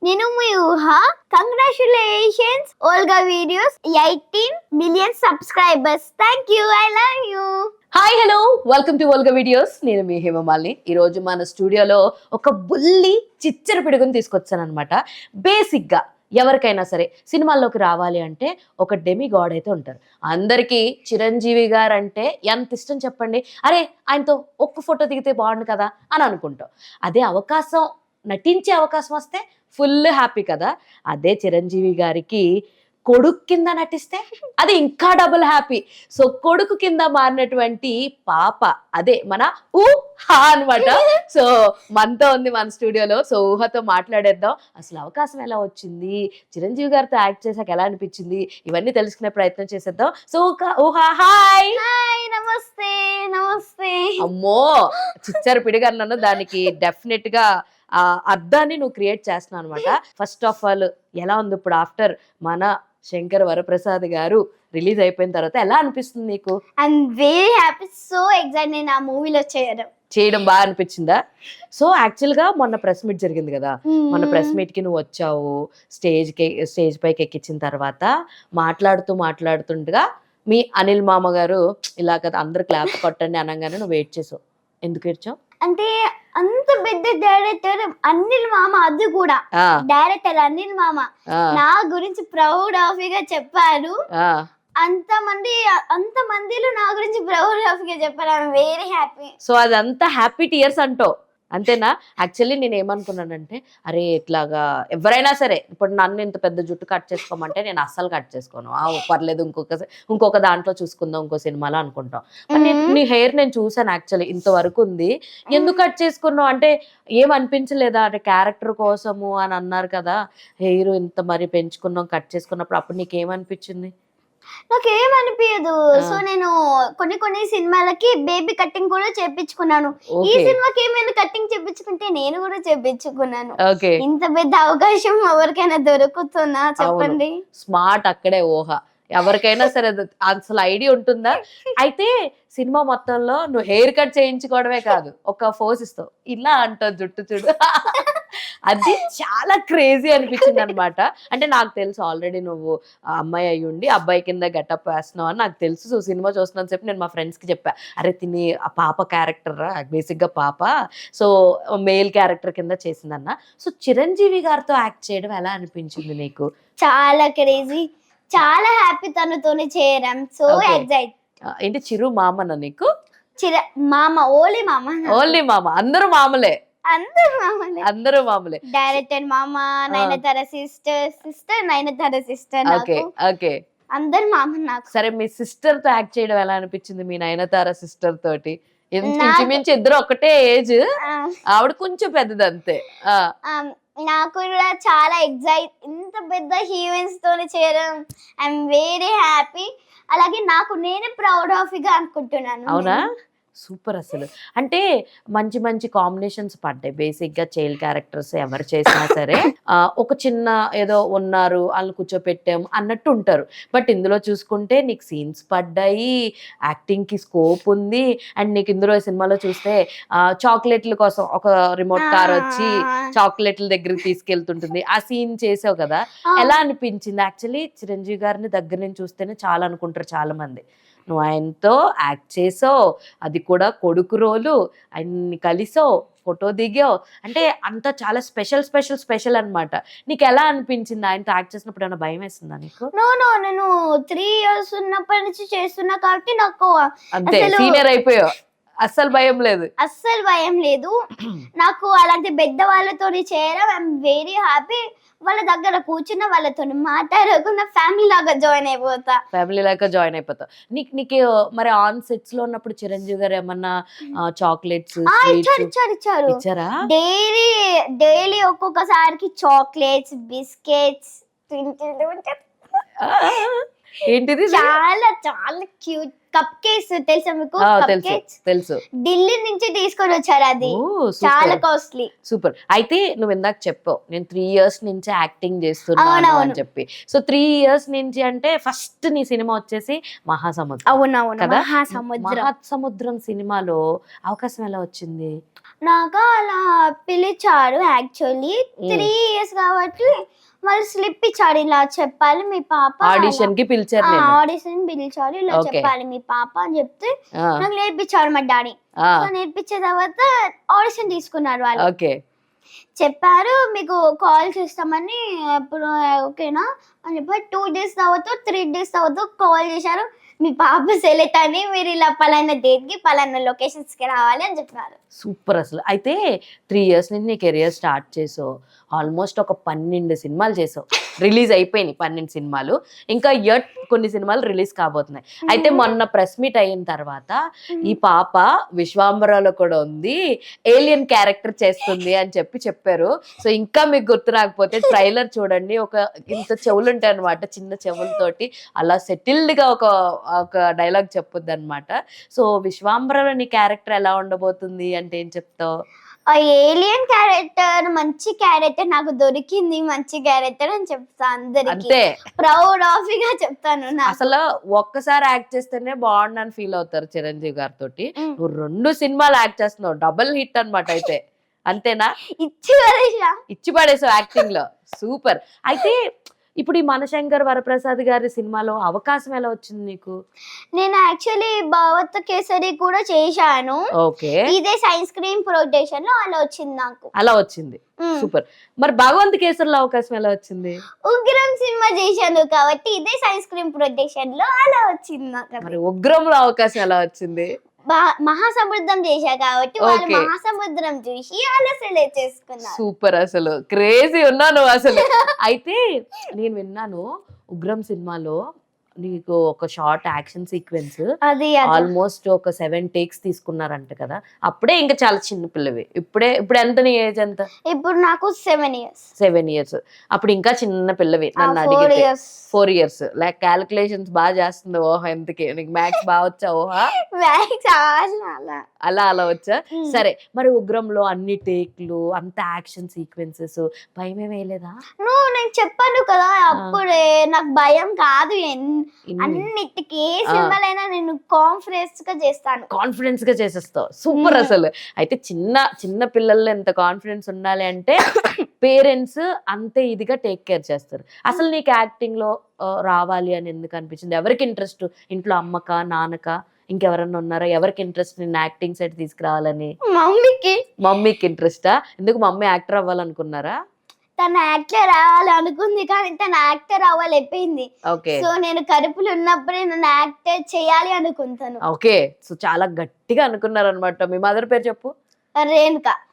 నేను మీ ఊహ. Congratulations Volga videos 18 million subscribers. Thank you, I love you. Hi hello, welcome to Volga videos. నేను మీ హేమమాలిని. ఈరోజు మన స్టూడియోలో ఒక బుల్లి చిచ్చర పిడుగుని తీసుకొచ్చాను అనమాట. బేసిక్గా ఎవరికైనా సరే సినిమాల్లోకి రావాలి అంటే ఒక డెమి గాడ్ అయితే ఉంటారు. అందరికీ చిరంజీవి గారు అంటే ఎంత ఇష్టం చెప్పండి. అరే ఆయనతో ఒక్క ఫోటో దిగితే బాగుండు కదా అని అనుకుంటాం. అదే అవకాశం, నటించే అవకాశం వస్తే ఫుల్ హ్యాపీ కదా. అదే చిరంజీవి గారికి కొడుకు కింద నటిస్తే అది ఇంకా డబుల్ హ్యాపీ. సో కొడుకు కింద మారినటువంటి పాప అదే మన ఊహా అనమాట. సో మనతో ఉంది మన స్టూడియోలో. సో ఊహతో మాట్లాడేద్దాం. అసలు అవకాశం ఎలా వచ్చింది, చిరంజీవి గారితో యాక్ట్ చేశాక ఎలా అనిపించింది, ఇవన్నీ తెలుసుకునే ప్రయత్నం చేసేద్దాం. సో ఊహా, హాయ్. హాయ్, నమస్తే. నమస్తే. అమ్మో, చిచ్చారు పిడిగన్నాను. దానికి డెఫినెట్ గా అర్థాన్ని నువ్వు క్రియేట్ చేస్తున్నావు అనమాట. ఫస్ట్ ఆఫ్ ఆల్ ఎలా ఉంది ఇప్పుడు ఆఫ్టర్ మన శంకర్ వరప్రసాద్ గారు రిలీజ్ అయిపోయిన తర్వాత ఎలా అనిపిస్తుంది నీకు? I'm very happy, so excite నేను ఆ మూవీలో చేయడం బాగా అనిపించిందా? సో యాక్చువల్ గా మొన్న ప్రెస్ మీట్ జరిగింది కదా. మొన్న ప్రెస్ మీట్ కి నువ్వు వచ్చావు. స్టేజ్ పైకి ఎక్కించిన తర్వాత మాట్లాడుతుండగా మీ అనిల్ మామ గారు ఇలా కదా అందరు క్లాప్ కొట్టండి అనగానే నువ్వు వెయిట్ చేసావు. ఎందుకు ఏడ్చావు? అంటే అంత పెద్ద డైరెక్టర్ అనిల్ మామ, అది కూడా డైరెక్టర్ అనిల్ మామ నా గురించి ప్రౌడ్ ఆఫ్ గా చెప్పారు. అంత మందిలో నా గురించి ప్రౌడ్ ఆఫ్ గా చెప్పారు. I'm very happy. సో అదంతా హ్యాపీ టీయర్స్ అంటావు అంతేనా? యాక్చువల్లీ నేను ఏమనుకున్నానంటే, అరే ఇట్లాగా ఎవరైనా సరే ఇప్పుడు నన్ను ఇంత పెద్ద జుట్టు కట్ చేసుకోమంటే నేను అస్సలు కట్ చేసుకోను. పర్లేదు, ఇంకొక దాంట్లో చూసుకుందాం, ఇంకో సినిమాలో అనుకుంటాం. నీ హెయిర్ నేను చూసాను యాక్చువల్లీ, ఇంతవరకు ఉంది. ఎందుకు కట్ చేసుకున్నావు అంటే ఏమనిపించలేదా? అంటే క్యారెక్టర్ కోసము అని అన్నారు కదా, హెయిర్ ఇంత మరి పెంచుకున్నాం కట్ చేసుకున్నప్పుడు, అప్పుడు నీకేమనిపించింది? నాకేమనిపించదు. సో నేను కొన్ని సినిమాలకి బేబీ కటింగ్ కూడా చేపించుకున్నాను. ఈ సినిమాకి ఏమైనా కటింగ్ చేపించుకుంటే నేను కూడా చేపించుకున్నాను. ఇంత పెద్ద అవకాశం ఎవరికైనా దొరుకుతుందా చెప్పండి? స్మార్ట్ అక్కడే ఊహ. ఎవరికైనా సరే అసలు ఐడియా ఉంటుందా? అయితే సినిమా మొత్తంలో నువ్వు హెయిర్ కట్ చేయించుకోవడమే కాదు, ఒక ఫోర్స్ ఇస్తావు, ఇలా అంటావు జుట్టు చూడు. అది చాలా క్రేజీ అనిపించింది అనమాట. అంటే నాకు తెలుసు ఆల్రెడీ నువ్వు అమ్మాయి అయ్యి ఉండి అబ్బాయి కింద గెటప్ వేస్తున్నావు అని నాకు తెలుసు. సో సినిమా చూస్తున్నాను చెప్పి నేను మా ఫ్రెండ్స్కి చెప్పా, అరే తిని ఆ పాప క్యారెక్టర్ బేసిక్గా పాప, సో మేల్ క్యారెక్టర్ కింద చేసిందన్న. సో చిరంజీవి గారితో యాక్ట్ చేయడం ఎలా అనిపించింది నీకు? చాలా క్రేజీ, చాలా హ్యాపీ తనతోనే చేయడం. So excite. ఏంటి చిరు మామన నీకు? మామ, ఓన్లీ మామ. ఓన్లీ మామ, అందరూ మామలే. అందరూ మామూలే. డైరెక్టర్ మామ, Nayanthara sister Nayanthara sister. Okay, అందరు మామ నాకు. సరే, మీ సిస్టర్ తో యాక్ట్ చేయడం ఎలా అనిపించింది? మీ నయనతార సిస్టర్ తోటి ఇంచుమించు ఇద్దరు ఒకటే ఏజ్, ఆవిడ కొంచెం పెద్దది అంతే. నాకు కూడా చాలా ఎక్సైట్, ఇంత పెద్ద హీరోయిన్స్ తోనే చేయడం. I'm very happy. అలాగే నాకు నేనే ప్రౌడ్ ఆఫ్ గా అనుకుంటున్నాను. అవునా? సూపర్. అసలు అంటే మంచి మంచి కాంబినేషన్స్ పడ్డాయి. బేసిక్ గా చైల్డ్ క్యారెక్టర్స్ ఎవరు చేసినా సరే ఒక చిన్న ఏదో ఉన్నారు వాళ్ళు కూర్చోపెట్టాం అన్నట్టు ఉంటారు. బట్ ఇందులో చూసుకుంటే నీకు సీన్స్ పడ్డాయి, యాక్టింగ్ కి స్కోప్ ఉంది. అండ్ నీకు ఇందులో సినిమాలో చూస్తే చాక్లెట్ల కోసం ఒక రిమోట్ కార్ వచ్చి చాక్లెట్ల దగ్గరికి తీసుకెళ్తుంటుంది, ఆ సీన్ చేసావు కదా. ఎలా అనిపించింది? యాక్చువల్లీ చిరంజీవి గారిని దగ్గర నుంచి చూస్తేనే చాలా అనుకుంటారు చాలా మంది. నువ్వు ఆయనతో యాక్ట్ చేసావు, అది కూడా కొడుకు రోలు, ఆయన్ని కలిసావు, ఫోటో దిగావు, అంటే అంతా చాలా స్పెషల్ అనమాట. నీకు ఎలా అనిపించింది ఆయనతో యాక్ట్ చేసినప్పుడు? ఏమైనా భయం వేస్తుందా నీకు? నేను 3 years ఉన్నప్పటి నుంచి చేస్తున్నా కాబట్టి నాకు అంతే సీనియర్ అయిపోయావు, అస్సలు భయం లేదు. నాకు అలాంటి పెద్ద వాళ్ళతో చేయడం ఐఎమ్ వెరీ హ్యాపీ. వాళ్ళ దగ్గర కూర్చున్న వాళ్ళతో మాట్లాడకుండా ఫ్యామిలీ లాగా జాయిన్ అయిపోతా. నీకు మరి ఆన్ సెట్స్ లో ఉన్నప్పుడు చిరంజీవి గారు ఏమన్నా చాక్లెట్స్ ఇచ్చారా? డైలీ ఒక్కొక్కసారికి చాక్లెట్స్, బిస్కెట్స్ ఏంటిది చాలా చాలా క్యూట్ కప్ కేక్స్ తెలుసా మీకు? ఆ, కప్ తెలుసు కేక్స్ తెలుసు. ఢిల్లీ నుంచి తీసుకొని వచ్చారు. అది ఓ, చాలా సూపర్ కాస్ట్లీ. సూపర్. అయితే నువ్వు ఇందాక చెప్పావు నేను 3 years నుంచి యాక్టింగ్ చేస్తున్నాను అవునవును. అని చెప్పి. సో 3 years నుంచి అంటే ఫస్ట్ నీ సినిమా వచ్చేసి మహాసముద్రం అవునవును, కదా? మహాసముద్రం. మహాసముద్రం సినిమాలో అవకాశం ఎలా వచ్చింది? నాకు అలా పిలిచారు. యాక్చువల్లీ 3 years కాబట్టి వాళ్ళు స్లిప్ ఇచ్చారు, ఇలా చెప్పాలి మీ పాప. ఆడిషన్ కి పిలిచారు నేను. ఆడిషన్ పిలిచారు, ఇలా Okay. చెప్పాలి మీ పాప అని చెప్తే ఆ, నాకు నేర్పించారు మా డాడీ. ఆ, సో నేర్పించిన తర్వాత ఆడిషన్ తీసుకున్నారు వాళ్ళు. ఓకే. చెప్పారు మీకు కాల్ చేస్తామని, అప్పుడు ఓకేనా అని చెప్పి 2 days తర్వాత 3 days తర్వాత కాల్ చేశారు. మీ పాప సెలెక్ట్ అని, మీరు ఇలా పలానా డేట్ కి పలానా లొకేషన్స్ కి రావాలి అని చెప్పారు. సూపర్. అసలు అయితే 3 years నుంచి నీ కెరియర్ స్టార్ట్ చేసావు, ఆల్మోస్ట్ ఒక 12 సినిమాలు చేసావు, రిలీజ్ అయిపోయినాయి 12 సినిమాలు, ఇంకా యట్ కొన్ని సినిమాలు రిలీజ్ కాబోతున్నాయి. అయితే మొన్న ప్రెస్ మీట్ అయిన తర్వాత ఈ పాప విశ్వాంబరాలో కూడా ఉంది, ఏలియన్ క్యారెక్టర్ చేస్తుంది అని చెప్పారు. సో ఇంకా మీకు గుర్తు రాకపోతే ట్రైలర్ చూడండి, ఒక ఇంత చెవులు ఉంటాయి అనమాట, చిన్న చెవులతోటి అలా సెటిల్డ్ గా ఒక డైలాగ్ చెప్పొద్దు అనమాట. సో విశ్వాంబరాలో నీ క్యారెక్టర్ ఎలా ఉండబోతుంది అంటే ఏం చెప్తావు? ఆ ఏలియన్ క్యారెక్టర్ మంచి క్యారెక్టర్ నాకు దొరికింది, మంచి క్యారెక్టర్ అని చెప్తా అందరికి. అంతే, ప్రౌడ్ ఆఫ్ గా చెప్తాను. అసలు ఒక్కసారి యాక్ట్ చేస్తేనే బాగుండని ఫీల్ అవుతారు చిరంజీవి గారితో. నువ్వు 2 సినిమాలు యాక్ట్ చేస్తున్నావు, డబుల్ హిట్ అన్నమాట. అయితే అంతేనా? ఇచ్చి పడేసావు యాక్టింగ్ లో, సూపర్. అయితే ఇప్పుడు ఈ మనశంకర్ వరప్రసాద్ గారి సినిమాలో అవకాశం ఎలా వచ్చింది నీకు? నేను యాక్చువల్లీ భగవత్ కేసరి కూడా చేశాను. ఓకే, ఇదే సైన్స్ క్రీమ్ ప్రొటెక్షన్ లో అలా వచ్చింది నాకు. అలా వచ్చింది, సూపర్. మరి భగవంత్ కేసరిలో అవకాశం ఎలా వచ్చింది? ఉగ్రం సినిమా చేశాను కాబట్టి ఇదే సైన్స్ క్రీమ్ ప్రొటెక్షన్ లో అలా వచ్చింది నాకు. మరి ఉగ్రంలో అవకాశం ఎలా వచ్చింది? మహాసముద్రం చేశా కాబట్టి వాళ్ళు Okay. మహాసముద్రం చూసి అలా సెలెక్ట్ చేసుకున్నారు. సూపర్, అసలు క్రేజీ ఉన్నాను అసలు. అయితే నేను విన్నాను ఉగ్రం సినిమాలో నీకు ఒక షార్ట్ యాక్షన్ సీక్వెన్స్ అది ఆల్మోస్ట్ ఒక 7 takes తీసుకున్నారంట కదా? అప్పుడే ఇంకా చాలా చిన్న పిల్లవి. ఇప్పుడు ఎంత నీ ఏజ్ ఎంత? ఇప్పుడు నాకు 7 years. 7 years. అప్పుడు ఇంకా చిన్న పిల్లవి. నన్ను 4 అడిగితే years. 4 years. లైక్ క్యాలిక్యులేషన్స్ బాగా చేస్తుంది. ఓహో, ఎందుకే నీకు మ్యాథ్స్ బాగా వచ్చా? ఓహా, Max అలా. అలా వచ్చా? సరే, మరి ఉగ్రంలో అన్ని టేక్లు, అంత యాక్షన్ సీక్వెన్సెస్, భయమే వేయలేదా? నేను చెప్పాను కదా అప్పుడే, నాకు భయం కాదు. అన్నిటికీ ఏ సింబల్ అయినా నేను కాన్ఫిడెన్స్ గా చేస్తాను. కాన్ఫిడెన్స్ గా చేసేస్తావు, సూపర్ అసలు. అయితే చిన్న పిల్లల్లో ఎంత కాన్ఫిడెన్స్ ఉండాలి అంటే పేరెంట్స్ అంతే ఇదిగా టేక్ కేర్ చేస్తారు. అసలు నీకు యాక్టింగ్ లో రావాలి అని ఎందుకు అనిపించింది? ఎవరికి ఇంట్రెస్ట్? ఇంట్లో అమ్మక, నాన్నక, ఇంకెవరన్నా ఉన్నారా ఎవరికి ఇంట్రెస్ట్ నిన్ను యాక్టింగ్ సైడ్ తీసుకురావాలని? మమ్మీకి ఇంట్రెస్టా? ఎందుకు మమ్మీ యాక్టర్ అవ్వాలనుకున్నారా? తన యాక్టర్ అవ్వాలనుకుంది కానీ తన యాక్టర్ అవ్వలేకపోయింది. ఓకే, సో నేను కడుపులో ఉన్నప్పుడే నన్ను యాక్టర్ చేయాలి అనుకుంటాను. ఓకే. సో చాలా గట్టిగా అనుకున్నారు అనమాట. మీ మదర్ పేరు చెప్పు.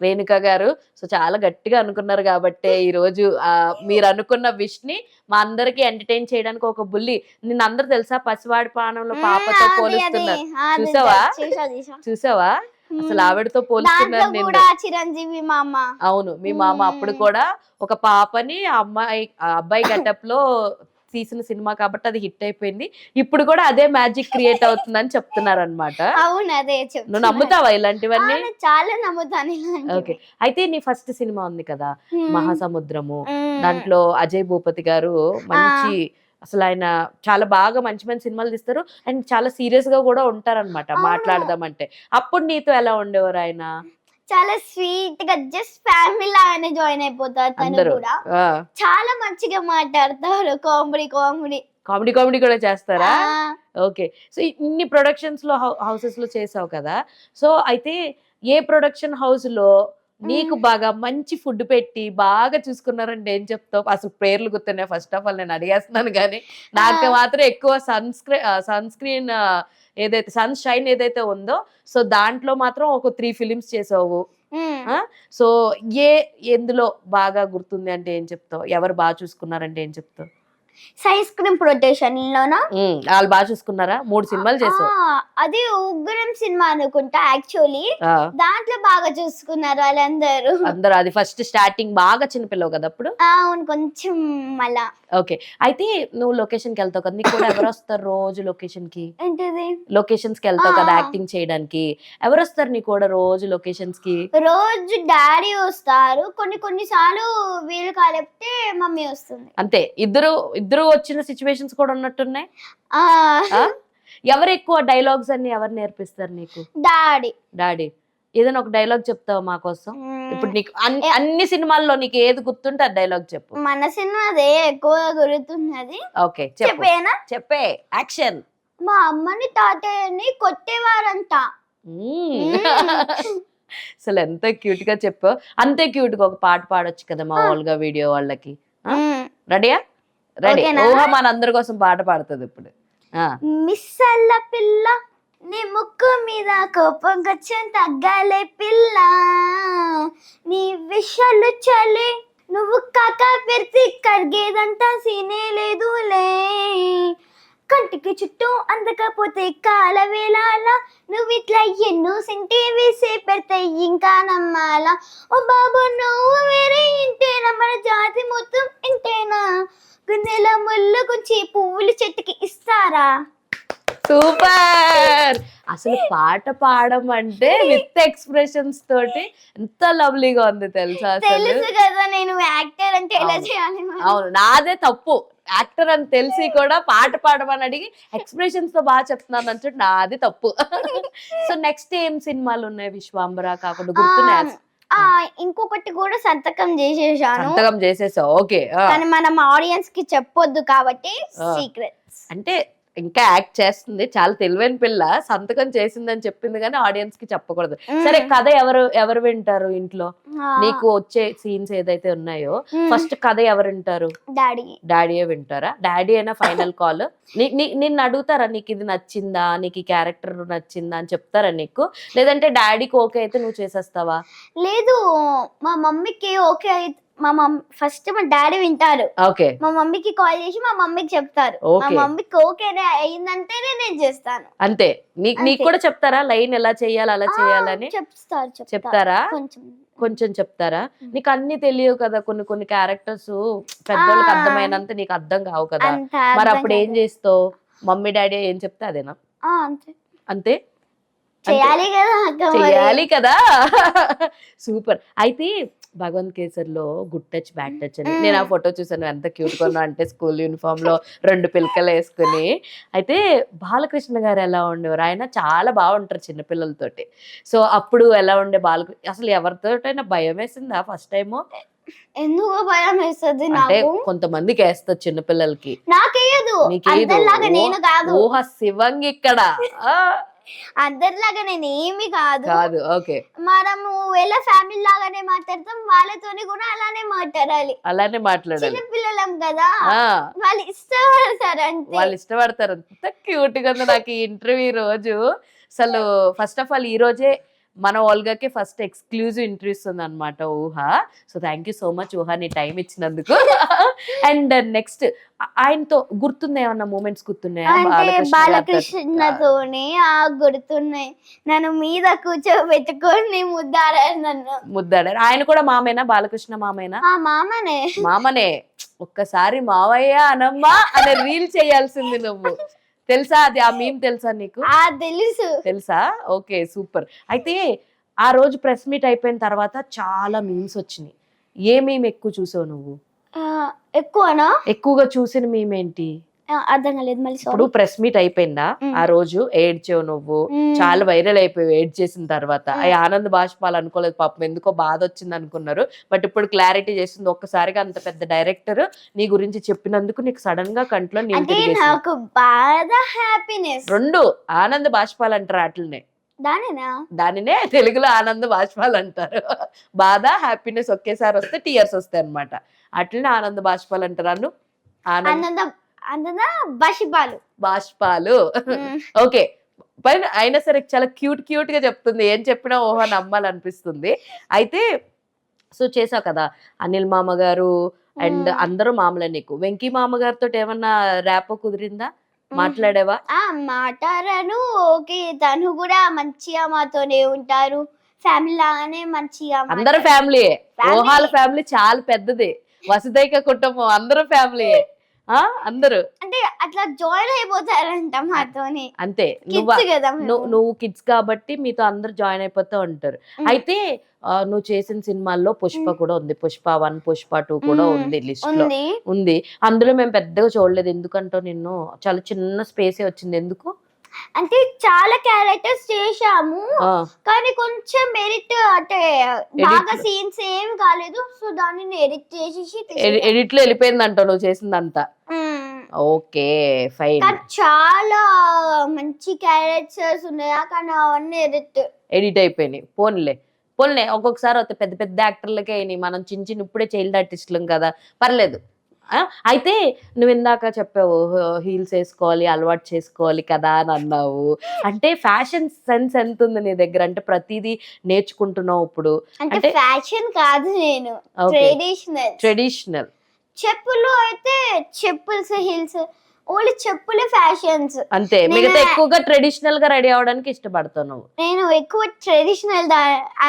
రేణుక గారు. సో చాలా గట్టిగా అనుకున్నారు కాబట్టి ఈ రోజు మీరు అనుకున్న విష్ ని మా అందరికి ఎంటర్టైన్ చేయడానికి ఒక బుల్లి, నిన్న అందరు తెలుసా పసివాడి పానంలో పాపతో పోలుస్తున్నారు. చూసావా? అసలు ఆవిడతో పోలుస్తున్నారు నిన్ను. చిరంజీవి మామ. అవును, మీ మామ అప్పుడు కూడా ఒక పాపని అబ్బాయి గెటప్ లో తీసిన సినిమా కాబట్టి అది హిట్ అయిపోయింది. ఇప్పుడు కూడా అదే మ్యాజిక్ క్రియేట్ అవుతుందని చెప్తున్నారు అనమాట. అవును, అదే నువ్వు నమ్ముతావా ఇలాంటివన్నీ? చాలా నమ్ముతాను. ఓకే. అయితే నీ ఫస్ట్ సినిమా ఉంది కదా మహాసముద్రము, దాంట్లో అజయ్ భూపతి గారు మంచి, అసలు ఆయన చాలా బాగా మంచి మంచి సినిమాలు తీస్తారు అండ్ చాలా సీరియస్ గా కూడా ఉంటారన్నమాట మాట్లాడదామంటే. అప్పుడు నీతో ఎలా ఉండేవారు ఆయన? చాలా స్వీట్ గా జస్ట్ ఫ్యామిలీ లాగానే జాయిన్ అయిపోతారు. తను కూడా చాలా మంచిగా మాట్లాడతారు. కామెడీ కూడా చేస్తారా? ఓకే. సో ఇన్ని ప్రొడక్షన్స్ లో హౌసెస్ లో చేసావు కదా, సో అయితే ఏ ప్రొడక్షన్ హౌస్ లో నీకు బాగా మంచి ఫుడ్ పెట్టి బాగా చూసుకున్నారంటే ఏం చెప్తావు? అసలు పేర్లు గుర్తున్నాయి ఫస్ట్ ఆఫ్ ఆల్, నేను అడిగేస్తున్నాను కానీ నాకు మాత్రం ఎక్కువ సన్ స్క్రీన్ ఏదైతే సన్ షైన్ ఏదైతే ఉందో, సో దాంట్లో మాత్రం ఒక 3 films చేసావు. సో ఎందులో బాగా గుర్తుంది అంటే ఏం చెప్తావు? ఎవరు బాగా చూసుకున్నారంటే ఏం చెప్తావు? సైన్స్ క్రీమ్ ప్రొటెక్షన్ లోనా వాళ్ళు బాగా చూసుకున్నారా? 3 సినిమాలు చేసావు. అది ఉగ్రం సినిమా అనుకుంటా యాక్చువల్లీ. దాంట్లో బాగా చూసుకున్నారు వాళ్ళందరూ. అందరూ అది ఫస్ట్ స్టార్టింగ్ బాగా చిన్నపిల్లవు కదా అప్పుడు. అవును కొంచెం మళ్ళా. ఓకే, అయితే నువ్వు లొకేషన్ కి వెళ్తావు కదా, నీకు కూడా ఎవరు వస్తారు రోజు లొకేషన్ కి? ఏంటిది? లొకేషన్స్ కి వెళ్తావు కదా యాక్టింగ్ చేయడానికి, ఎవరు వస్తారు నీ కూడా రోజు లొకేషన్స్ కి? రోజు డాడీ వస్తారు, కొన్ని సార్లు వీలు కాలేకపోతే మమ్మీ వస్తుంది. అంతే, ఇద్దరు వచ్చిన సిచ్యువేషన్స్ కూడా ఉన్నట్టున్నాయి. ఎవరు ఎక్కువ డైలాగ్స్ అన్ని ఎవరు నేర్పిస్తారు నీకు? డాడీ. ఏదైనా ఒక డైలాగ్ చెప్తావా మా కోసం? ఇప్పుడు నీకు అన్ని సినిమాల్లో నీకు ఏది గుర్తుంటే ఆ డైలాగ్ చెప్పు. మన సినిమా అదే ఎక్కువ గుర్తున్నది. ఓకే చెప్పేనా? చెప్పే, యాక్షన్. మా అమ్మని తాతయ్యని కొట్టేవారంట. అసలు ఎంత క్యూట్ గా చెప్పావు. అంతే క్యూట్ గా ఒక పాట పాడొచ్చు కదా మా ఓల్గా వీడియో వాళ్ళకి. రెడీయా? రెడీ. ఊహ మన అందరి కోసం పాట పాడుతుంది ఇప్పుడు. మిస్సల్ల పిల్ల నీ ముక్కు మీద కోపం కొంచెం తగ్గాలే పిల్ల, నీ విషయాలు చలే నువ్వు కాకా పెరిచి కడిగేదంతా సీనే లేదులే, కంటికి చుట్టూ అందకపోతే కాల వేళాల నువ్వు ఇట్లా ఎన్నో సెంటి వేసే పెడితే ఇంకా నమ్మాలా. ఓ బాబు నువ్వు వేరే ఇంటేనా, మన జాతి మొత్తం ఇంటేనా, గుండెల ముళ్ళు గుంచి పువ్వులు చెట్టుకి ఇస్తారా. సూపర్. అసలు పాట పాడడం అంటే విత్ ఎక్స్ప్రెషన్స్ తోటి ఎంత లవ్లీగా ఉంది తెలుసా. తెలుసు కదా నేను యాక్టర్ అంటే ఎలా చేయాలి. అవును, నాదే తప్పు. యాక్టర్ అని తెలిసి కూడా పాట పాడమని అడిగి ఎక్స్ప్రెషన్స్ తో బాగా చెప్తున్నాను అంటే నాది తప్పు. సో నెక్స్ట్ ఏం సినిమాలు ఉన్నాయి విశ్వాంబర కాకుండా గుర్తున్నాయి? ఇంకొకటి కూడా సంతకం చేసేసాను. సంతకం చేసేసావు, ఓకే. కానీ మనం ఆడియన్స్ కి చెప్పొద్దు కాబట్టి సీక్రెట్స్. అంటే ఇంకా యాక్ట్ చేస్తుంది, చాలా తెలివైన పిల్ల, సంతకం చేసిందని చెప్పింది కానీ ఆడియన్స్ కి చెప్పకూడదు. సరే, కథ ఎవరు వింటారు ఇంట్లో? నీకు వచ్చే సీన్స్ ఏదైతే ఉన్నాయో ఫస్ట్ కథ ఎవరు వింటారు? డాడీయే వింటారా? డాడీ అయినా ఫైనల్ కాల్? నిన్ను అడుగుతారా నీకు ఇది నచ్చిందా, నీకు ఈ క్యారెక్టర్ నచ్చిందా అని చెప్తారా నీకు? లేదంటే డాడీకి ఓకే అయితే నువ్వు చేసేస్తావా? లేదు, మా మమ్మీకి ఓకే అయితే మా మమ్మీ ఫస్ట్ మా డాడీ వింటారు. ఓకే. మా మమ్మీకి కాల్ చేసి మా మమ్మీకి చెప్తారు. మా మమ్మీకి ఓకే అయిందంటేనే నేను చేస్తాను. అంతే. నీకు కూడా చెప్తారా లైన్ ఎలా చేయాలి అలా చేయాలని? చెప్తారా? కొంచెం చెప్తారా? నీకు అన్ని తెలియవు కదా, కొన్ని క్యారెక్టర్స్ పెద్దోళ్ళకి అర్థమైనంత నీకు అర్థం కావు కదా, మరి అప్పుడు ఏం చేస్తావు? మమ్మీ డాడీ ఏం చెప్తే అదేనా? అంతే చేయాలి కదా. సూపర్. అయితే భగవంత్ కేసర్లో గుడ్ టచ్ బ్యాడ్ టచ్ అని నేను ఆ ఫోటో చూసాను, ఎంత క్యూట్ గా ఉన్నా అంటే స్కూల్ యూనిఫామ్ లో 2 పిలకలు వేసుకుని. అయితే బాలకృష్ణ గారు ఎలా ఉండేవారు? ఆయన చాలా బాగుంటారు చిన్నపిల్లలతోటి. సో అప్పుడు ఎలా ఉండే బాలకృష్ణ? అసలు ఎవరితోటైనా భయం వేసిందా ఫస్ట్ టైము? ఎందుకు భయం వేస్తుంది? అంటే కొంతమందికి వేస్తారు చిన్నపిల్లలకి, నాకేయదు. ఊహ శివంగి ఇక్కడ అందరిలాగా నేను ఏమి కాదు. ఓకే. మనము ఎలా ఫ్యామిలీ లాగానే మాట్లాడతాం, వాళ్ళతోని కూడా అలానే మాట్లాడాలి. చిన్న పిల్లలం కదా, వాళ్ళు ఇష్టపడతారు. అంతే, వాళ్ళు ఇష్టపడతారు. అంత క్యూట్ గా నాకు ఈ ఇంటర్వ్యూ రోజు. అసలు ఫస్ట్ ఆఫ్ ఆల్ ఈ రోజే మన ఓల్గాకి ఫస్ట్ ఎక్స్క్లూజివ్ ఇంటర్వ్యూ ఇస్తుంది అనమాట ఊహ. So thank you so much ఊహ, నీ టైం ఇచ్చినందుకు. అండ్ నెక్స్ట్ ఆయనతో గుర్తుంది ఏమన్నా మూమెంట్స్ గుర్తున్నాయా? బాలకృష్ణతోనే గుర్తున్నాయి. నన్ను మీద కూర్చోబెట్టుకొని ముద్దాడారు. ఆయన కూడా మామేనా? బాలకృష్ణ మామేనా? మామనే. ఒక్కసారి మావయ్య అనమ్మా అనే రీల్ చేయాల్సింది నువ్వు. తెలుసా అది? ఆ మీమ్ తెలుసా నీకు? తెలుసా? Okay, super. అయితే ఆ రోజు ప్రెస్ మీట్ అయిపోయిన తర్వాత చాలా మీమ్స్ వచ్చినాయి. ఏ మీమ్ ఎక్కువ చూసావు నువ్వు? ఎక్కువగా చూసిన మీమ్ ఏంటి? అర్థం కాలేదు మళ్ళీ. ఇప్పుడు ప్రెస్ మీట్ అయిపోయిందా ఆ రోజు, ఏడ్చావు నువ్వు, చాలా వైరల్ అయిపోయావు ఏడ్ చేసిన తర్వాత. ఆనంద్ బాష్పాలు అనుకోలేదు పాపం, ఎందుకో బాధ వచ్చింది అనుకున్నారు. బట్ ఇప్పుడు క్లారిటీ చేసింది. ఒక్కసారిగా అంత పెద్ద డైరెక్టర్ నీ గురించి చెప్పినందుకు నీకు సడన్ గా కంట్లో రెండు ఆనంద్ బాష్పాలు అంటారు అట్లనే. దానినే తెలుగులో ఆనంద్ బాష్పాలు అంటారు. బాధ హ్యాపీనెస్ ఒకేసారి వస్తే టీయర్స్ వస్తాయి అనమాట. అట్లనే ఆనంద్ బాష్పాలు అంటారు. బాష్పాలు. ఓకే, పైన అయినా సరే చాలా క్యూట్ గా చెప్తుంది, ఏం చెప్పినా ఓహో నమ్మాలనిపిస్తుంది. అయితే సో చేసావు కదా, అనిల్ మామ గారు, అండ్ అందరూ మామూలే నీకు. వెంకీ మామగారితో ఏమన్నా ర్యాపో కుదిరిందా? మాట్లాడేవా? మాట్లాడాను. ఓకే, తను కూడా మంచిగా మాతోనే ఉంటారు. ఫ్యామిలీ లాగానే మంచిగా అందరు ఫ్యామిలీ. ఊహాల ఫ్యామిలీ చాలా పెద్దది. వసుదైక కుటుంబం అందరూ ఫ్యామిలీ. అందరూ అంటే అట్లా జాయిన్ అయిపోతారంట మాతోని. అంతే. నువ్వు కిడ్స్ కాబట్టి మీతో అందరు జాయిన్ అయిపోతూ ఉంటారు. అయితే నువ్వు చేసిన సినిమాల్లో పుష్ప కూడా ఉంది. పుష్ప 1, పుష్ప 2 కూడా ఉంది లిస్ట్ లో ఉంది. అందులో మేము పెద్దగా చూడలేదు. ఎందుకంటే నిన్ను చాలా చిన్న స్పేసే వచ్చింది. ఎందుకు అంటే చాలా క్యారెక్టర్స్ చేశాము, కానీ కొంచెం మెరిట్ అంటే బాగా సీన్స్ ఏం కాలేదు. సో దాన్ని ఎడిట్ చేసేసి ఎడిట్ లో వెళ్ళిపోయింది అంటావు నువ్వు చేసిందంతా. Okay fine. చాలా మంచి క్యారెక్టర్స్ ఉన్నాయా, కానీ అవన్నీ ఎడిట్ అయిపోయినాయి. పోన్లే ఒక్కొక్కసారి వస్తే పెద్ద పెద్ద యాక్టర్లకే అయినాయి. మనం చిన్న చిన్న ఇప్పుడే చైల్డ్ ఆర్టిస్టులం కదా, పర్లేదు. అయితే నువ్వు ఇందాక చెప్పావు హీల్స్ వేసుకోవాలి, అలవాటు చేసుకోవాలి కదా అని అన్నావు. అంటే ఫ్యాషన్ సెన్స్ ఎంత ఉంది నీ దగ్గర? అంటే ప్రతిదీ నేర్చుకుంటున్నావు ఇప్పుడు. అంటే ఫ్యాషన్ కాదు, నేను ట్రెడిషనల్ చెప్పులు అయితే చెప్పుల్స్, హీల్స్ ఓన్లీ చెప్పులే ఫ్యాషన్స్ అంతే. మిగతా ఎక్కువగా ట్రెడిషనల్ గా రెడీ అవడానికి ఇష్టపడుతున్నావు. నేను ఎక్కువ ట్రెడిషనల్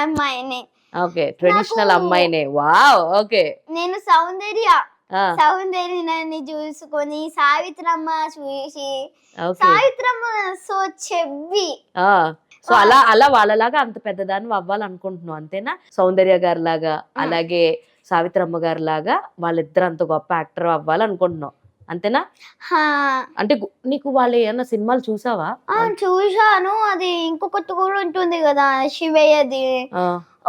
అమ్మాయినే. ఓకే, ట్రెడిషనల్ అమ్మాయినే. వావ్. ఓకే, నేను సౌందర్యాన్ని చూసుకొని సావిత్రమ్మ చూసి, సావిత్రమ్మ సో చెవ్వి. సో అలా వాళ్ళలాగా అంత పెద్దదాన్ని అవ్వాలనుకుంటున్నావు అంతేనా? సౌందర్య గారి లాగా, అలాగే సావిత్రమ్మ గారి లాగా వాళ్ళిద్దరు అంత గొప్ప యాక్టర్ అవ్వాలనుకుంటున్నావు అంతేనా? అంటే నీకు వాళ్ళు ఏమన్నా సినిమాలు చూసావా? చూశాను. అది ఇంకొకటి కూడా ఉంటుంది కదా, శివయ్యది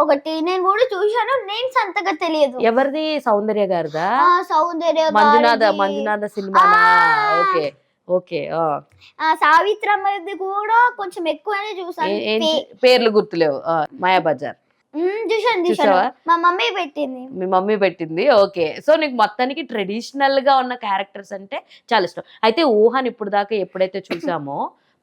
ఒకటి, నేను కూడా చూశాను. నేమ్స్ అంతగా తెలియదు. ఎవరిది? సౌందర్య గారిదా? Soundarya Manjunatha cinema. Okay okay. సావిత్రమ్మది కూడా కొంచెం ఎక్కువనే చూసాను. పేర్లు గుర్తులేవు. మాయాబజార్ చూసాను. మా మమ్మీ పెట్టింది. ఓకే. సో నీకు మొత్తానికి ట్రెడిషనల్ గా ఉన్న క్యారెక్టర్స్ అంటే చాలా ఇష్టం. అయితే ఊహని ఇప్పుడు దాకా ఎప్పుడైతే చూసామో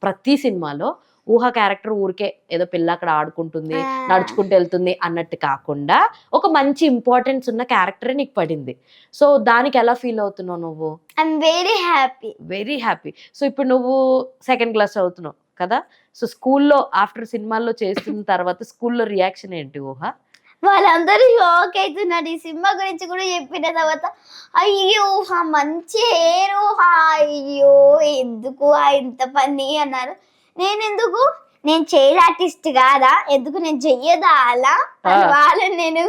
ప్రతి సినిమాలో ఊహ క్యారెక్టర్ ఊరికే ఏదో పిల్ల అక్కడ ఆడుకుంటుంది, నడుచుకుంటూ వెళ్తుంది అన్నట్టు కాకుండా ఒక మంచి ఇంపార్టెన్స్ ఉన్న క్యారెక్టరే నీకు పడింది. సో దానికి ఎలా ఫీల్ అవుతున్నావు నువ్వు? I'm very happy. సో ఇప్పుడు నువ్వు 2nd క్లాస్ చదువుతున్నావు కదా. సో స్కూల్లో ఆఫ్టర్ సినిమాల్లో చేస్తున్న తర్వాత స్కూల్లో రియాక్షన్ ఏంటి ఊహ? వాళ్ళందరూ షాక్ అవుతున్నారు. ఈ సినిమా గురించి కూడా చెప్పిన తర్వాత, అయ్యో మంచి హెయిర్, అయ్యో ఎందుకు ఇంత పని అన్నారు. నేను చైల్డ్ ఆర్టిస్ట్ కాదా, ఎందుకు నేను చెయ్యదా అలా నేను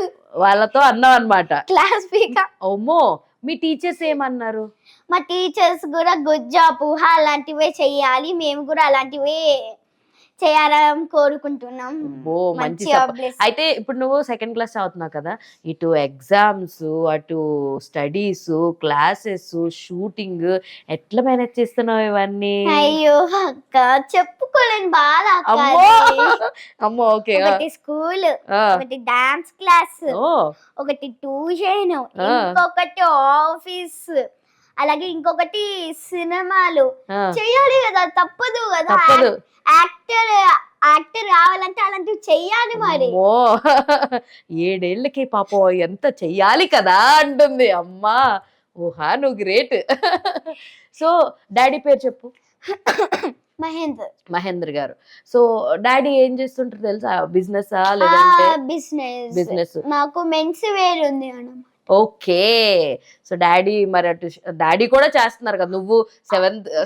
వాళ్ళతో అన్నావు అనమాట క్లాస్ పీకా. అమ్మో, మీ టీచర్స్ ఏమన్నారు? మా టీచర్స్ కూడా గుడ్ జాబ్ ఊహ, అలాంటివే చెయ్యాలి, మేము కూడా అలాంటివే చేయాలని కోరుకుంటున్నాం. మంచి. అయితే ఇప్పుడు నువ్వు 2nd క్లాస్ చదువుతున్నావు కదా, ఇటు ఎగ్జామ్స్, అటు స్టడీస్, క్లాసెస్, షూటింగ్, ఎట్లా మేనేజ్ చేస్తున్నావు ఇవన్నీ? అయ్యో అక్క, చెప్పుకోలేని బాధ. అమ్మో. ఓకే. ఒకటి స్కూల్, ఒకటి డాన్స్ క్లాస్, ఒకటి ట్యూషన్, ఇంకొకటి ఆఫీస్, అలాగే ఇంకొకటి సినిమాలు చెయ్యాలి కదా, తప్పదు కదా. యాక్టర్ రావాలంటే అలాంటివి చెయ్యాలి మరి. 7 ఏళ్ళకి పాపం ఎంత చెయ్యాలి కదా అంటుంది. అమ్మా ఊహా, నువ్వు గ్రేట్. సో డాడీ పేరు చెప్పు. మహేంద్ర గారు. సో డాడీ ఏం చేస్తుంటారు తెలుసా? బిజినెస్ లేదంటే? బిజినెస్. మాకు మెన్స్ వేర్ ఉంది మేడం. ఓకే. సో డాడీ మరి అటు డాడీ కూడా చేస్తున్నారు కదా. నువ్వు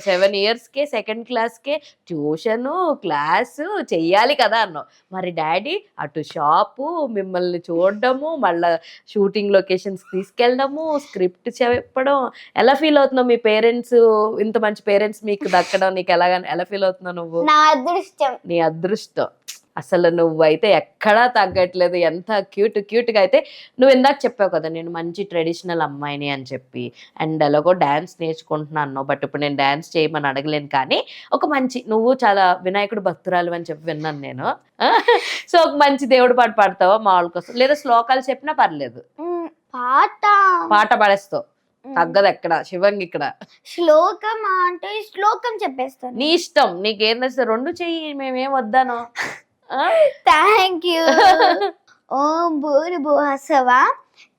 7 ఇయర్స్కే 2nd క్లాస్కే ట్యూషను క్లాసు చెయ్యాలి కదా అన్నావు. మరి డాడీ అటు షాపు, మిమ్మల్ని చూడడము, మళ్ళీ షూటింగ్ లొకేషన్స్ తీసుకెళ్ళడము, స్క్రిప్ట్ చెప్పడం, ఎలా ఫీల్ అవుతున్నావు? మీ పేరెంట్స్, ఇంత మంచి పేరెంట్స్ మీకు దక్కడం నీకు ఎలా ఫీల్ అవుతున్నావు నువ్వు? నీ అదృష్టం. అసలు నువ్వైతే ఎక్కడా తగ్గట్లేదు. ఎంత క్యూట్గా అయితే నువ్వు ఇందాక చెప్పావు కదా, నేను మంచి ట్రెడిషనల్ అమ్మాయిని అని చెప్పి. అండ్ ఎలాగో డ్యాన్స్ నేర్చుకుంటున్నాను, బట్ ఇప్పుడు నేను డ్యాన్స్ చేయమని అడగలేను. కానీ ఒక మంచి, నువ్వు చాలా వినాయకుడు భక్తురాలు అని చెప్పి విన్నాను నేను. సో ఒక మంచి దేవుడి పాట పాడతావా మా వాళ్ళ కోసం? లేదా శ్లోకాలు చెప్పినా పర్లేదు. పాట పాడేస్తావు, తగ్గదు ఎక్కడ. శివంగి ఇక్కడ శ్లోకం అంటే శ్లోకం చెప్పేస్తాను. నీ ఇష్టం, నీకేం తెలుసు. 2 చెయ్యి, మేమేం వద్దాను. Thank you. ఓం భూర్భువః స్వః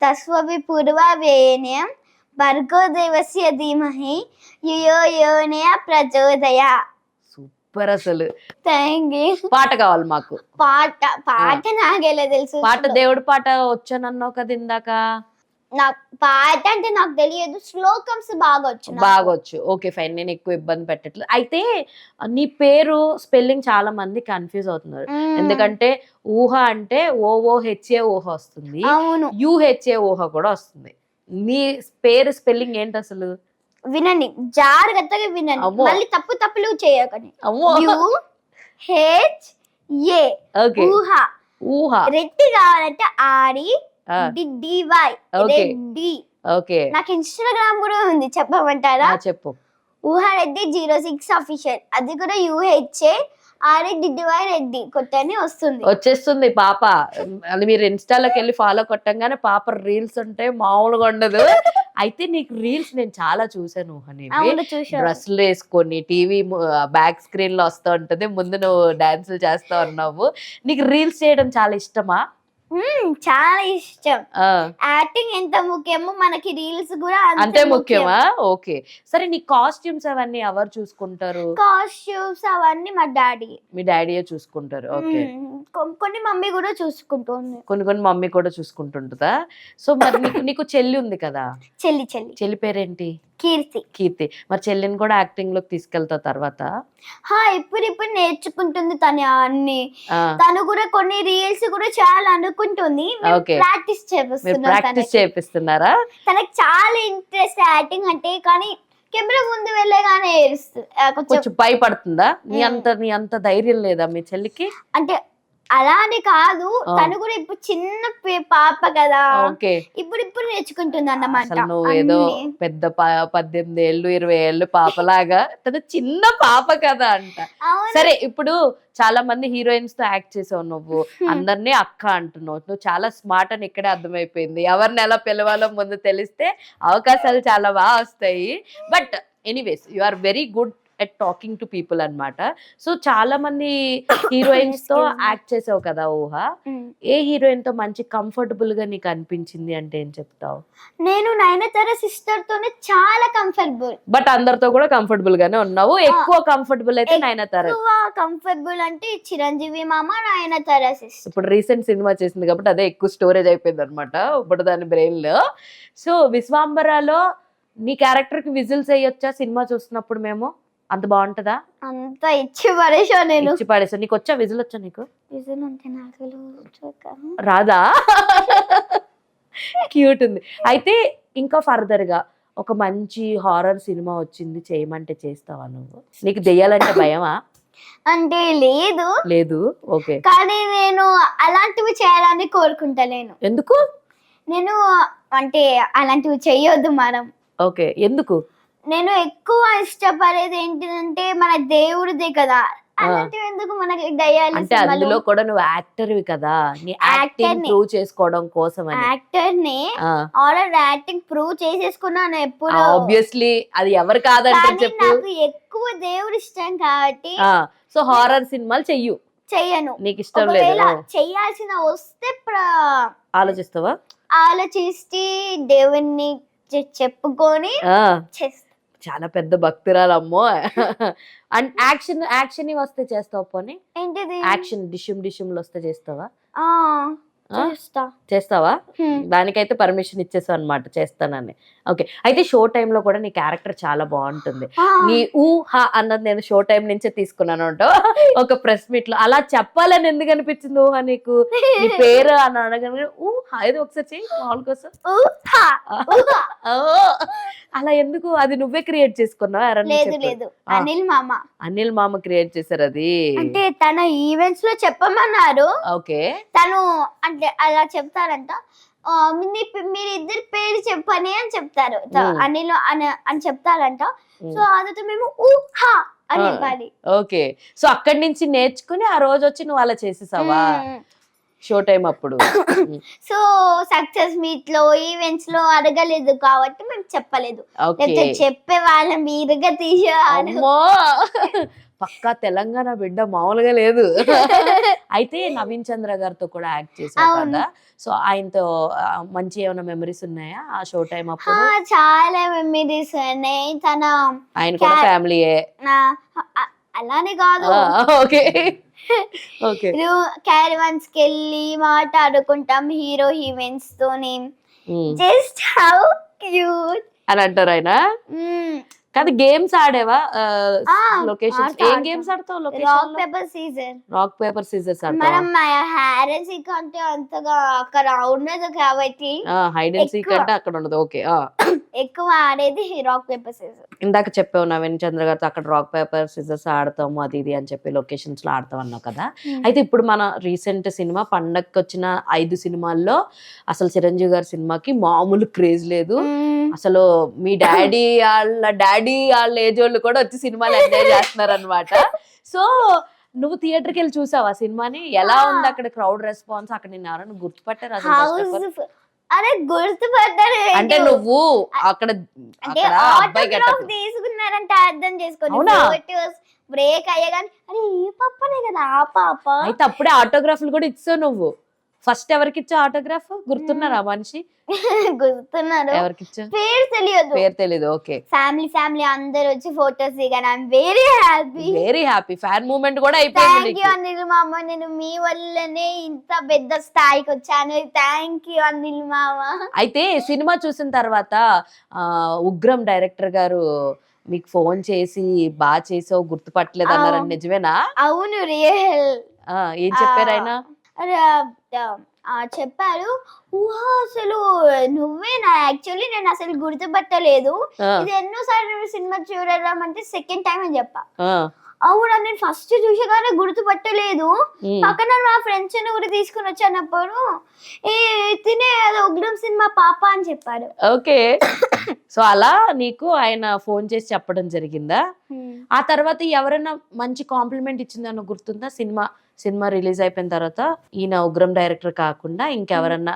తస్వవి పూర్వవేణ్యం భర్గో దేవస్య ధీమహి యుయో యోనయ ప్రచోదయ. సూపర్ అసలు. Thank you. పాట కావాలి మాకు. పాట నాకెలా తెలుసు? పాట దేవుడి పాట వచ్చానన్నావు కదా ఇందాక. నాకు పాట అంటే నాకు తెలియదు, శ్లోకమ్స్ బాగా వచ్చు. బాగొచ్చు. ఓకే ఫైన్, నేను ఎక్కువ ఇబ్బంది పెట్టట్లేదు. అయితే నీ పేరు స్పెల్లింగ్ చాలా మంది కన్ఫ్యూజ్ అవుతున్నారు. ఎందుకంటే ఊహ అంటే ఓఓహెచ్ఏ ఊహ వస్తుంది, అవును యుహెచ్ఏ ఊహ కూడా వస్తుంది. నీ పేరు స్పెల్లింగ్ ఏంటి అసలు? వినండి, జాగ్రత్తగా వినండి, అమ్మో. మళ్ళీ తప్పులు చేయకండి. అమ్మో. UHA okay. ఊహ. ఊహ. రెడ్డి కావాలంటే ఆడి ఆ, DY ఓకే. రెడ్డి. ఓకే. నాకు ఇన్స్టాగ్రామ్ కూడా ఉంది, చెప్పమంటారా? చెప్పు. ఊహారెడ్డి 06 అఫీషియల్, అది కూడా UHA RDY రెడ్డి కొట్టని వస్తుంది. వచ్చేస్తుంది పాప. అది మీరు ఇన్స్టాలోకి వెళ్ళి ఫాలో కొట్టంగానే పాప రీల్స్ ఉంటే మామూలుగా ఉండదు. అయితే నీకు రీల్స్ నేను చాలా చూసాను అనేవి. అవును చూసాను. డ్రెస్సులు వేసుకొని టీవీ బ్యాక్ స్క్రీన్ లో వస్తూ ఉంటది, ముందు నువ్వు డాన్సులు చేస్తా ఉన్నావు. నీకు రీల్స్ చేయడం చాలా ఇష్టమా? చాలా ఇష్టం. ఆ, యాక్టింగ్ ఎంత ముఖ్యమో మనకి రీల్స్ కూడా అంతే ముఖ్యమా? ఓకే సరే, నీ కాస్ట్యూమ్స్ అవన్నీ ఎవరు చూసుకుంటారు? కాస్ట్యూమ్స్ అవన్నీ మా డాడీ, మీ డాడీయే చూసుకుంటారు. ఓకే. కొన్ని మమ్మీ కూడా చూసుకుంటుంది. కొన్ని మమ్మీ కూడా చూసుకుంటుంటుందా? సో మరి నీకు చెల్లి ఉంది కదా, చెల్లి చెల్లి పేరేంటి? కీర్తి. కీర్తి. మరి చెల్లిని కూడా యాక్టింగ్ లోకి తీసుకెళ్తావు తర్వాత? ఇప్పుడు నేర్చుకుంటుంది తను అన్ని. ఆ, తను కూడా కొన్ని రీల్స్ కూడా చాలా అనుకుంటుంది. ఓకే. ప్రాక్టీస్ మీరు ప్రాక్టీస్ చేపిస్తున్నారా? తనకి చాలా ఇంట్రెస్ట్ యాక్టింగ్ అంటే, కానీ కెమెరా ముందు వెళ్ళగానే కొంచెం భయపడుతుందా? నీ అంత ధైర్యం లేదా మీ చెల్లికి? అంటే అలా అని కాదు, తను కూడా ఇప్పుడు చిన్న పాప కదా, ఓకే. ఇప్పుడు నేర్చుకుంటుంది అన్నమాట. అసలు నువ్వు ఏదో పెద్ద 18 ఏళ్ళు 20 ఏళ్ళు పాపలాగా, తను చిన్న పాప కదా అంట. సరే, ఇప్పుడు చాలా మంది హీరోయిన్స్ తో యాక్ట్ చేసావు నువ్వు, అందరినీ అక్క అంటున్నావు. నువ్వు చాలా స్మార్ట్ అని ఇక్కడే అర్థమైపోయింది. ఎవరిని ఎలా పిలవాలో ముందు తెలిస్తే అవకాశాలు చాలా బాగా వస్తాయి. But anyways you are very good at talking to people అన్నమాట. సో చాలా మంది హీరోయిన్స్ తో యాక్ట్ చేసావు కదా ఊహ, ఏ హీరోయిన్ తో మంచి కంఫర్టబుల్ గా నీకు అనిపించింది అంటే ఏం చెప్తావు? నేను నయనతార సిస్టర్ తోనే చాలా కంఫర్టబుల్. బట్ అందరితో కూడా కంఫర్టబుల్ గానే ఉన్నావు. ఎక్కువ కంఫర్టబుల్ అయితే నయనతార. ఎక్కువ కంఫర్టబుల్ అంటే చిరంజీవి మామ, నయనతార సిస్టర్. ఇప్పుడు రీసెంట్ సినిమా చేసింది కాబట్టి అదే ఎక్కువ స్టోరేజ్ అయిపోయింది అనమాట ఇప్పుడు దాని బ్రెయిన్ లో. సో విశ్వాంబరాలో నీ క్యారెక్టర్ కి విజిల్స్ వేయొచ్చా సినిమా చూస్తున్నప్పుడు? మేము అంత బాగుంటదా? అంత ఇచ్చి పడేసా నేను. ఇచ్చి పడేసా. నీకు వచ్చా విజిల్? వచ్చా నీకు? విజిల్ అంటే నాకు రాదా? క్యూట్ ఉంది. అయితే ఇంకా ఫర్దర్ గా ఒక మంచి హారర్ సినిమా వచ్చింది, చేయమంటే చేస్తావా నువ్వు? నీకు దెయ్యాలంటే భయమా? అంటే లేదు. ఓకే. కానీ నేను అలాంటివి చేయాలని కోరుకుంటలేను. ఎందుకు? నేను అంటే అలాంటివి చెయ్యొద్దు మనం. ఓకే. ఎందుకు? నేను ఎక్కువ ఇష్టపడేది ఏంటిదంటే మన దేవుడిదే కదా, అలాంటివి ఎందుకు మనకి దయ్యాలు? అంటే అందులో కూడా నువ్వు యాక్టర్వి కదా, నీ యాక్టింగ్ ప్రూవ్ చేసుకోవడం కోసం అని. యాక్టర్ ని ఆల్రెడీ యాక్టింగ్ ప్రూవ్ చేసేసుకున్నాను ఎప్పుడు. ఆబ్వియస్లీ అది ఎవరు కాదంటే చెప్పు. నాకు ఎక్కువ దేవుడు ఇష్టం కాబట్టి సో హారర్ సినిమాలు చెయ్యను. నీకు ఇష్టం లేదు. చెయ్యాల్సిన వస్తే ఆలోచిస్తావా? ఆలోచిస్తే దేవుణ్ణి చెప్పుకొని చేస్తా. చాలా పెద్ద భక్తురాలమ్మో. అండ్ యాక్షన్ వస్తే చేస్తావు? పోనీ ఏంటిది యాక్షన్ డిషుమ్ వస్తే చేస్తావా? చేస్తా. చేస్తావా? దానికైతే పర్మిషన్ ఇచ్చేసావు అనమాట చేస్తానని. ఓకే. అయితే షో టైమ్ లో కూడా నీ క్యారెక్టర్ చాలా బాగుంటుంది. నీ ఊహ అన్నది నేను షో టైం నుంచే తీసుకున్నాను అంటో ఒక ప్రెస్ మీట్ లో. అలా చెప్పాలని ఎందుకు అనిపించింది ఊహ నీకు? నీ పేరు అని అనగానే ఊహ ఏదో ఒకసారి చెయ్యి మామూలు కోసం. అలా ఎందుకు? అది నువ్వే క్రియేట్ చేసుకున్నావు? లేదు, అనిల్ మామ క్రియేట్ చేశారు అది. అంటే తన ఈవెంట్స్ లో చెప్పమన్నారు. ఓకే. తను అంటే అలా చెప్తారంట, మీరు ఇద్దరు పేరు చెప్పని అని చెప్తారు, అనిల్ అని చెప్తారంట. సో అదైతే మేము ఊహా అని చెప్పాలి. ఓకే. సో అక్కడి నుంచి నేర్చుకుని ఆ రోజు వచ్చి నువ్వు అలా చేసేసావా షో టైం అప్పుడు? సో సక్సెస్ మీట్ లో ఈవెంట్స్ లో అడగలేదు కాబట్టి మేము చెప్పలేదు. చెప్పే వాళ్ళ మీరుగా తీసేవాళ్ళు. పక్కా తెలంగాణ బిడ్డ మామూలుగా లేదు. అయితే నవీన్ చంద్ర గారితో కూడా యాక్ట్ చేశావు కదా, సో ఆయనతో మంచి ఏమైనా మెమరీస్ ఉన్నాయా ఆ షో టైం అప్పుడు? చాలా మెమరీస్ ఉన్నాయి. ఆయన కూడా ఫ్యామిలీయే అలానే కాదు, ఓకే ఓకే క్యారవాన్స్ కి వెళ్ళి మాట్లాడుకుంటాం హీరో హీరోయిన్స్ తోని. జస్ట్ హౌ క్యూట్ అని అంటారు ఆయన. కాదు గేమ్స్ ఆడేవా లొకేషన్స్? ఏం గేమ్స్ ఆడతావు rock location? Paper scissor. Rock paper scissors ఆడతావా? మనం హైడ్ అండ్ సీక్ అంటే అంతగా అక్కడ ఉండదు కాబట్టి హైడ్ అండ్ సీక్ అంటే అక్కడ ఉండదు. ఓకే ఎక్కువ ఆడేది రాక్ పేపర్ సీజర్. ఇందాక చెప్పావు నవీన్ చంద్ర గారితో అక్కడ రాక్ పేపర్ సిజర్స్ ఆడతాము అది ఇది అని చెప్పి లొకేషన్స్ లో ఆడతాం అన్నావు కదా. అయితే ఇప్పుడు మన రీసెంట్ సినిమా పండగకి వచ్చిన 5 సినిమాల్లో అసలు చిరంజీవి గారి సినిమాకి మామూలు క్రేజ్ లేదు. అసలు మీ డాడీ వాళ్ళ ఏజ్ వాళ్ళు కూడా వచ్చి సినిమాలు ఎంజాయ్ చేస్తున్నారు అనమాట. సో నువ్వు థియేటర్కి వెళ్ళి చూసావా సినిమాని? ఎలా ఉంది అక్కడ క్రౌడ్ రెస్పాన్స్? అక్కడ నిన్ను ఎవరైనా గుర్తుపట్టారు అసలు? అరే గుర్తుపట్టారు అంటే నువ్వు అక్కడ అబ్బాయి గెటప్ తీసుకున్నారంటే అర్థం చేసుకోండి. బ్రేక్ అయ్యగాని అరే ఈ పాపనే కదా ఆ పాప. అయితే అప్పుడే ఆటోగ్రాఫ్లు కూడా ఇచ్చావు నువ్వు. ఫస్ట్ ఎవరికి ఇచ్చావు ఆటోగ్రాఫ్? గుర్తున్నారా మనిషి? గుర్తున్నారు. ఎవరికి ఇచ్చావు? పేరు తెలియదు. ఓకే. ఫ్యామిలీ అందరు వచ్చి ఫోటోస్ దిగాను. I'm very happy. Fan moment కూడా అయిపోయింది. థ్యాంక్ యూ అనిల్ మామ, నేను మీ వల్లనే ఇంత పెద్ద స్థాయికి వచ్చాను. థ్యాంక్ యూ అనిల్ మామ. అయితే సినిమా చూసిన తర్వాత ఉగ్రం డైరెక్టర్ గారు మీకు ఫోన్ చేసి బాగా చేసావు గుర్తుపట్టలేదు అన్నారని నిజమేనా? అవును, రియల్. ఏం చెప్పారు ఆయన? చెప్పారు, ఊహా అసలు నువ్వేనా? యాక్చువల్లీ నేను అసలు గుర్తుపట్టలేదు. ఇది ఎన్నోసార్లు సినిమా చూడడం అంటే సెకండ్ టైం అని చెప్పా. అవునా, నేను ఫస్ట్ చూసేగానే గుర్తుపట్టలేదు. పక్కన నా ఫ్రెండ్స్ కూడా తీసుకుని వచ్చానప్పుడు తినే ఉగ్రం సినిమా పాప అని చెప్పారు. ఓకే. సో అలా నీకు ఆయన ఫోన్ చేసి చెప్పడం జరిగిందా? ఆ తర్వాత ఎవరైనా మంచి కాంప్లిమెంట్ ఇచ్చిందని గుర్తుందా? సినిమా రిలీజ్ అయిపోయిన తర్వాత ఈయన ఉగ్రం డైరెక్టర్ కాకుండా ఇంకెవరన్నా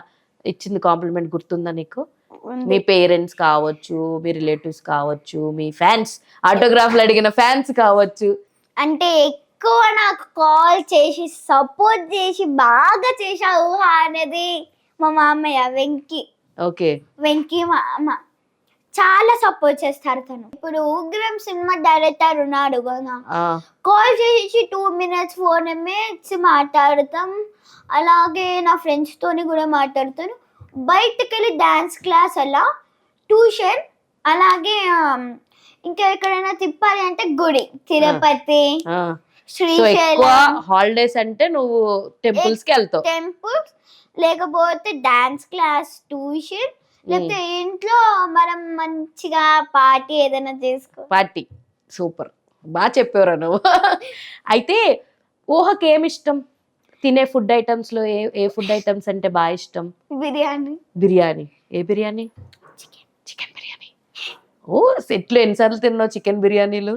ఇచ్చింది కాంప్లిమెంట్ గుర్తుందా నీకు? మీ పేరెంట్స్ కావచ్చు, మీ రిలేటివ్స్ కావచ్చు, మీ ఫ్యాన్స్, ఆటోగ్రాఫ్లు అడిగిన ఫ్యాన్స్ కావచ్చు. అంటే ఎక్కువ నాకు కాల్ చేసి సపోర్ట్ చేసి బాగా చేశావు అనేది మా మామయ్య వెంకీ. ఓకే. వెంకీ మామ చాలా సపోర్ట్ చేస్తారు. తను ఇప్పుడు ఉగ్రం సినిమా డైరెక్టర్ ఉన్నాడు కదా, కాల్ చేసి 2 minutes 4 minutes మాట్లాడతాం. అలాగే నా ఫ్రెండ్స్ తోని కూడా మాట్లాడతాను. బయటకు వెళ్ళి డాన్స్ క్లాస్, అలా ట్యూషన్, అలాగే ఇంకా ఎక్కడైనా తిప్పాలి అంటే గుడి, తిరుపతి, శ్రీశైలం. హాలిడేస్ అంటే నువ్వు టెంపుల్స్ కి వెళ్తావు? టెంపుల్స్, లేకపోతే డాన్స్ క్లాస్, ట్యూషన్, లేకపోతే ఇంట్లో మనం మంచిగా పార్టీ ఏదైనా చేసుకో. పార్టీ సూపర్, బాగా చెప్పావురా నువ్వు. అయితే ఊహకి ఏమి ఇష్టం? తినే ఫుడ్ ఐటమ్స్ లో ఏ ఫుడ్ ఐటమ్స్ అంటే బాగా ఇష్టం? బిర్యానీ. ఏ బిర్యానీ? చికెన్ బిర్యానీ. ఓ సెట్లు ఎన్నిసార్లు తిన్నావు చికెన్ బిర్యానీలు?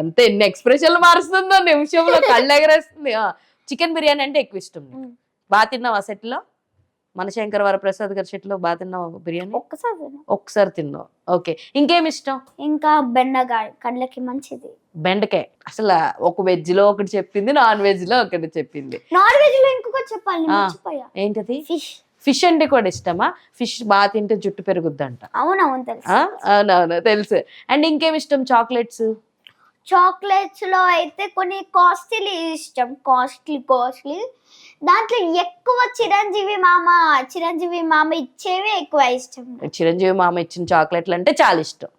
ఎన్ని ఎక్స్ప్రెషన్లు మారుస్తుందో నిమిషంలో, కళ్ళు ఎగరేస్తుంది. చికెన్ బిర్యానీ అంటే ఎక్కువ ఇష్టం. బాగా తిన్నావా సెట్ లో? మనశంకర్ వరప్రసాద్ గారి సెట్ లో బాగా తిన్నావా బిర్యానీ? ఒక్కసారి తిన్నావు. ఓకే. ఇంకేమి ఇష్టం? ఇంకా బెండకాయ, కళ్ళకి మంచిది. బెండకాయ. అసలు ఒక వెజ్ లో ఒకటి చెప్పింది, నాన్ వెజ్ లో ఒకటి చెప్పింది. నాన్ వెజ్ లో ఇంకొకటి చెప్పాలి, ఏంటది? ఫిష్ అంటే కూడా ఇష్టమా? ఫిష్ బాగా తింటే జుట్టు పెరుగుద్దంట. అవునవును తెలుసు. అవునవును తెలుసు. అండ్ ఇంకేమి ఇష్టం? చాక్లెట్స్ లో అయితే కొన్ని కాస్ట్లీ ఇష్టం. కాస్ట్లీ దాంట్లో ఎక్కువ చిరంజీవి మామ ఇచ్చేవే ఎక్కువ ఇష్టం. చిరంజీవి మామ ఇచ్చిన చాక్లెట్లు అంటే చాలా ఇష్టం,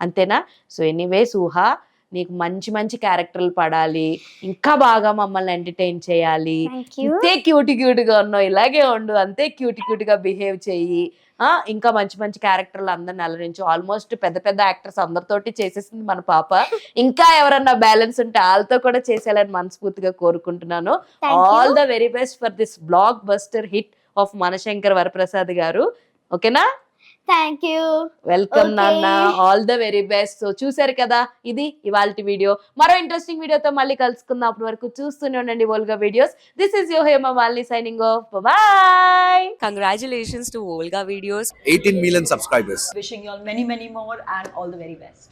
అంతేనా? సో ఎనీవేస్ ఊహా, నీకు మంచి మంచి క్యారెక్టర్లు పడాలి, ఇంకా బాగా మమ్మల్ని ఎంటర్టైన్ చేయాలి. ఇంతే క్యూట్గా ఉన్నావు, ఇలాగే ఉండు, అంతే క్యూట్గా బిహేవ్ చెయ్యి. ఇంకా మంచి మంచి క్యారెక్టర్లు అందరిని అలరించి, ఆల్మోస్ట్ పెద్ద యాక్టర్స్ అందరితోటి చేసేసింది మన పాప. ఇంకా ఎవరన్నా బ్యాలెన్స్ ఉంటే వాళ్ళతో కూడా చేసేయాలని మనస్ఫూర్తిగా కోరుకుంటున్నాను. All the very best for this block buster hit of Manashankar Varaprasad గారు. ఓకేనా? Thank you. Welcome Okay. నాన్న, all the very best. So చూసారు కదా, ఇది ఇవాల్టి వీడియో. మరో ఇంట్రెస్టింగ్ వీడియోతో మళ్ళీ కలుసుకుందాం. అప్పటి వరకు చూస్తూనే ఉండండి Volga videos. This is your Hema Malini signing off. Bye. Congratulations to Volga Videos. 18 million subscribers. Wishing you all many, many more and all the very best.